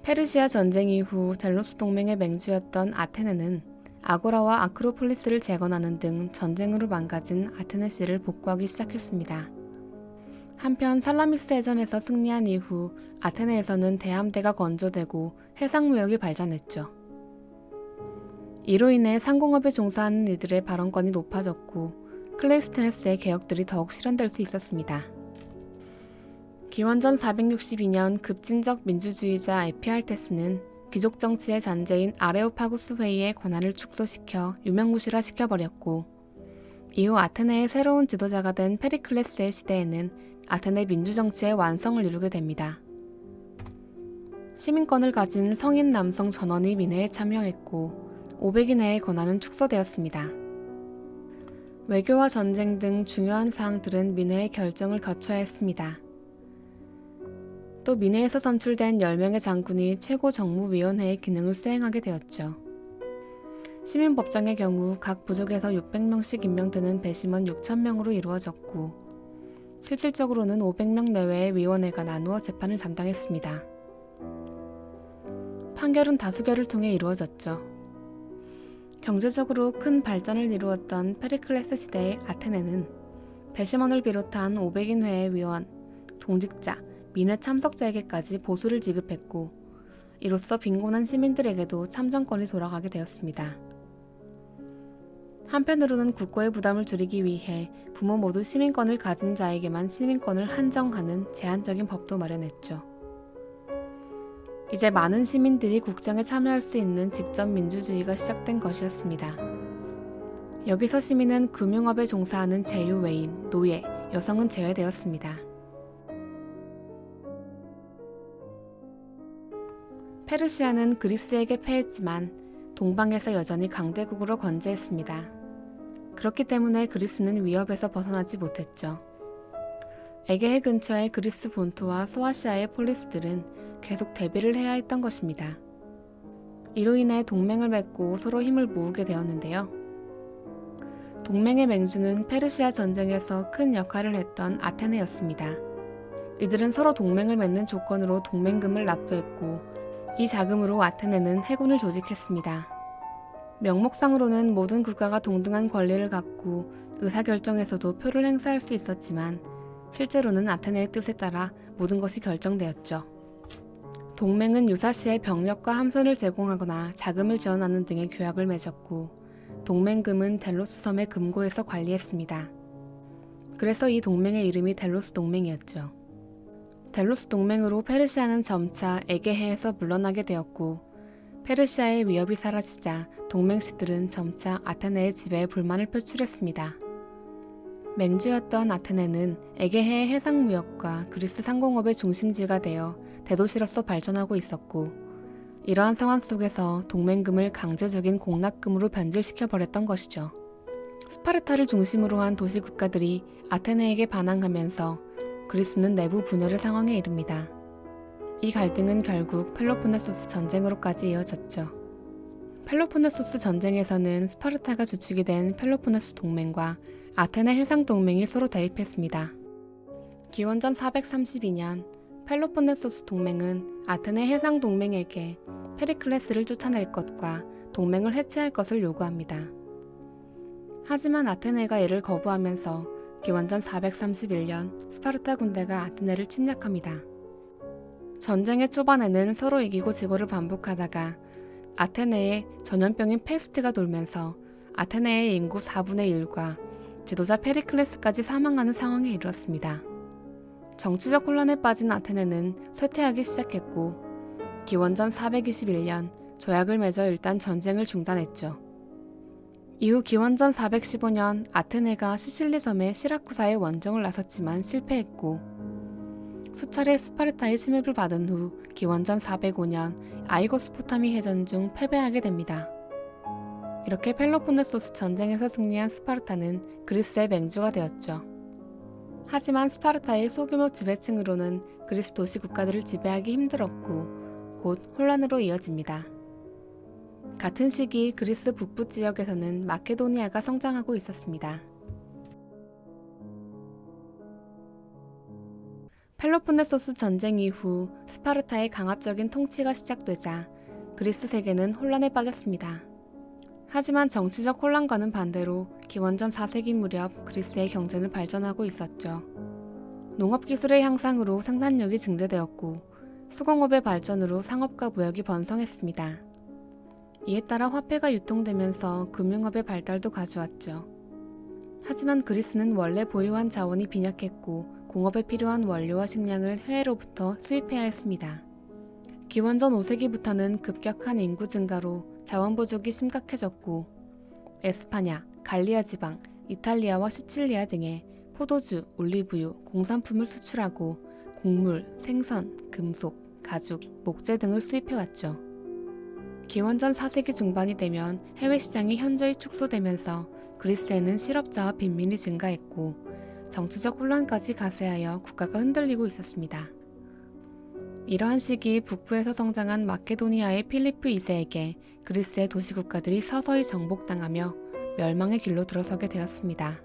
페르시아 전쟁 이후 델로스 동맹의 맹주였던 아테네는 아고라와 아크로폴리스를 재건하는 등 전쟁으로 망가진 아테네시를 복구하기 시작했습니다. 한편 살라미스 해전에서 승리한 이후 아테네에서는 대함대가 건조되고 해상무역이 발전했죠. 이로 인해 상공업에 종사하는 이들의 발언권이 높아졌고 클레이스테네스의 개혁들이 더욱 실현될 수 있었습니다. 기원전 462년 급진적 민주주의자 에피알테스는 귀족 정치의 잔재인 아레오파구스 회의의 권한을 축소시켜 유명무실화시켜버렸고 이후 아테네의 새로운 지도자가 된 페리클레스의 시대에는 아테네 민주정치의 완성을 이루게 됩니다. 시민권을 가진 성인 남성 전원이 민회에 참여했고 500인 내의 권한은 축소되었습니다. 외교와 전쟁 등 중요한 사항들은 민회의 결정을 거쳐야 했습니다. 또 민회에서 선출된 10명의 장군이 최고정무위원회의 기능을 수행하게 되었죠. 시민법정의 경우 각 부족에서 600명씩 임명되는 배심원 6,000명으로 이루어졌고 실질적으로는 500명 내외의 위원회가 나누어 재판을 담당했습니다. 판결은 다수결을 통해 이루어졌죠. 경제적으로 큰 발전을 이루었던 페리클레스 시대의 아테네는 배심원을 비롯한 500인 회의 위원, 동직자, 민회 참석자에게까지 보수를 지급했고 이로써 빈곤한 시민들에게도 참정권이 돌아가게 되었습니다. 한편으로는 국고의 부담을 줄이기 위해 부모 모두 시민권을 가진 자에게만 시민권을 한정하는 제한적인 법도 마련했죠. 이제 많은 시민들이 국정에 참여할 수 있는 직접 민주주의가 시작된 것이었습니다. 여기서 시민은 금융업에 종사하는 제휴외인, 노예, 여성은 제외되었습니다. 페르시아는 그리스에게 패했지만 동방에서 여전히 강대국으로 건재했습니다. 그렇기 때문에 그리스는 위협에서 벗어나지 못했죠. 에게해 근처의 그리스 본토와 소아시아의 폴리스들은 계속 대비를 해야 했던 것입니다. 이로 인해 동맹을 맺고 서로 힘을 모으게 되었는데요. 동맹의 맹주는 페르시아 전쟁에서 큰 역할을 했던 아테네였습니다. 이들은 서로 동맹을 맺는 조건으로 동맹금을 납부했고 이 자금으로 아테네는 해군을 조직했습니다. 명목상으로는 모든 국가가 동등한 권리를 갖고 의사결정에서도 표를 행사할 수 있었지만 실제로는 아테네의 뜻에 따라 모든 것이 결정되었죠. 동맹은 유사시에 병력과 함선을 제공하거나 자금을 지원하는 등의 규약을 맺었고 동맹금은 델로스 섬의 금고에서 관리했습니다. 그래서 이 동맹의 이름이 델로스 동맹이었죠. 델로스 동맹으로 페르시아는 점차 에게해에서 물러나게 되었고 페르시아의 위협이 사라지자 동맹시들은 점차 아테네의 지배에 불만을 표출했습니다. 맹주였던 아테네는 에게해의 해상무역과 그리스 상공업의 중심지가 되어 대도시로서 발전하고 있었고 이러한 상황 속에서 동맹금을 강제적인 공납금으로 변질시켜버렸던 것이죠. 스파르타를 중심으로 한 도시 국가들이 아테네에게 반항하면서 그리스는 내부 분열의 상황에 이릅니다. 이 갈등은 결국 펠로폰네소스 전쟁으로까지 이어졌죠. 펠로폰네소스 전쟁에서는 스파르타가 주축이 된 펠로폰네소 동맹과 아테네 해상 동맹이 서로 대립했습니다. 기원전 432년 펠로폰네소스 동맹은 아테네 해상 동맹에게 페리클레스를 쫓아낼 것과 동맹을 해체할 것을 요구합니다. 하지만 아테네가 이를 거부하면서 기원전 431년 스파르타 군대가 아테네를 침략합니다. 전쟁의 초반에는 서로 이기고 지고를 반복하다가 아테네에 전염병인 페스트가 돌면서 아테네의 인구 4분의 1과 지도자 페리클레스까지 사망하는 상황에 이르렀습니다. 정치적 혼란에 빠진 아테네는 쇠퇴하기 시작했고 기원전 421년 조약을 맺어 일단 전쟁을 중단했죠. 이후 기원전 415년 아테네가 시실리 섬의 시라쿠사에 원정을 나섰지만 실패했고 수차례 스파르타의 침입을 받은 후 기원전 405년 아이고스포타미 해전 중 패배하게 됩니다. 이렇게 펠로폰네소스 전쟁에서 승리한 스파르타는 그리스의 맹주가 되었죠. 하지만 스파르타의 소규모 지배층으로는 그리스 도시 국가들을 지배하기 힘들었고 곧 혼란으로 이어집니다. 같은 시기 그리스 북부 지역에서는 마케도니아가 성장하고 있었습니다. 펠로폰네소스 전쟁 이후 스파르타의 강압적인 통치가 시작되자 그리스 세계는 혼란에 빠졌습니다. 하지만 정치적 혼란과는 반대로 기원전 4세기 무렵 그리스의 경제는 발전하고 있었죠. 농업기술의 향상으로 생산력이 증대되었고 수공업의 발전으로 상업과 무역이 번성했습니다. 이에 따라 화폐가 유통되면서 금융업의 발달도 가져왔죠. 하지만 그리스는 원래 보유한 자원이 빈약했고 공업에 필요한 원료와 식량을 해외로부터 수입해야 했습니다. 기원전 5세기부터는 급격한 인구 증가로 자원 부족이 심각해졌고 에스파냐, 갈리아 지방, 이탈리아와 시칠리아 등에 포도주, 올리브유, 공산품을 수출하고 곡물, 생선, 금속, 가죽, 목재 등을 수입해왔죠. 기원전 4세기 중반이 되면 해외 시장이 현저히 축소되면서 그리스에는 실업자와 빈민이 증가했고 정치적 혼란까지 가세하여 국가가 흔들리고 있었습니다. 이러한 시기 북부에서 성장한 마케도니아의 필리프 2세에게 그리스의 도시국가들이 서서히 정복당하며 멸망의 길로 들어서게 되었습니다.